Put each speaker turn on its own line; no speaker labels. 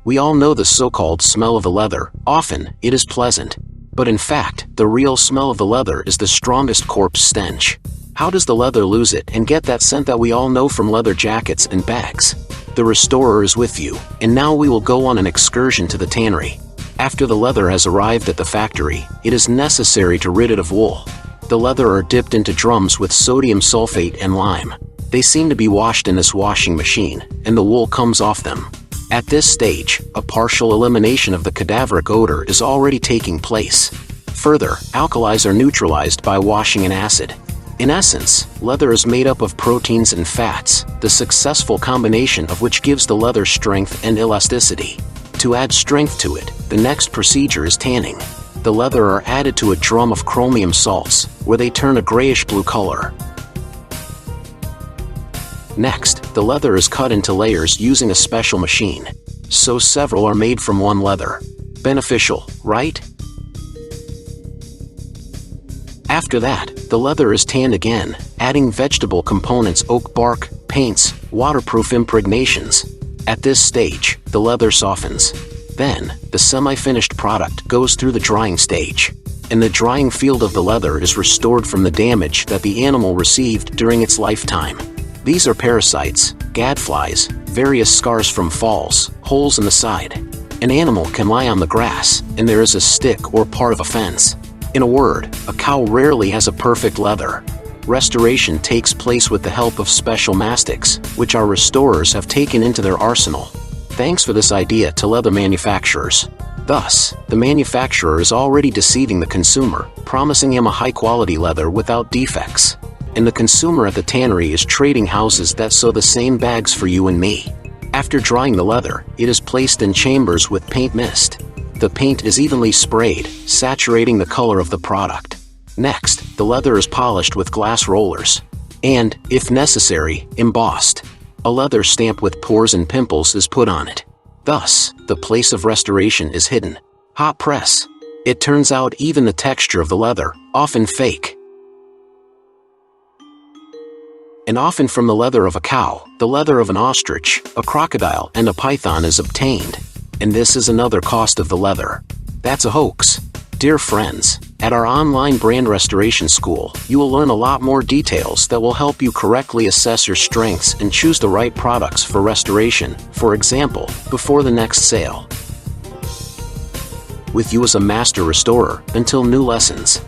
We all know the so-called smell of the leather. Often, it is pleasant. But in fact, the real smell of the leather is the strongest corpse stench. How does the leather lose it and get that scent that we all know from leather jackets and bags? The restorer is with you, and now we will go on an excursion to the tannery. After the leather has arrived at the factory, it is necessary to rid it of wool. The leather are dipped into drums with sodium sulfate and lime. They seem to be washed in this washing machine, and the wool comes off them. At this stage, a partial elimination of the cadaveric odor is already taking place. Further, alkalis are neutralized by washing in acid. In essence, leather is made up of proteins and fats, the successful combination of which gives the leather strength and elasticity. To add strength to it, the next procedure is tanning. The leather are added to a drum of chromium salts, where they turn a grayish-blue color. Next, the leather is cut into layers using a special machine. So several are made from one leather. Beneficial, right? After that, the leather is tanned again, adding vegetable components, oak bark, paints, waterproof impregnations. At this stage, the leather softens. Then, the semi-finished product goes through the drying stage. And the drying field of the leather is restored from the damage that the animal received during its lifetime. These are parasites, gadflies, various scars from falls, holes in the side. An animal can lie on the grass, and there is a stick or part of a fence. In a word, a cow rarely has a perfect leather. Restoration takes place with the help of special mastics, which our restorers have taken into their arsenal. Thanks for this idea to leather manufacturers. Thus, the manufacturer is already deceiving the consumer, promising him a high-quality leather without defects. And the consumer at the tannery is trading houses that sew the same bags for you and me. After drying the leather, it is placed in chambers with paint mist. The paint is evenly sprayed, saturating the color of the product. Next, the leather is polished with glass rollers. And, if necessary, embossed. A leather stamp with pores and pimples is put on it. Thus, the place of restoration is hidden. Hot press. It turns out even the texture of the leather, often fake. And often from the leather of a cow, the leather of an ostrich, a crocodile, and a python is obtained. And this is another cost of the leather. That's a hoax. Dear friends, at our online brand restoration school, you will learn a lot more details that will help you correctly assess your strengths and choose the right products for restoration, for example, before the next sale. With you as a master restorer, until new lessons.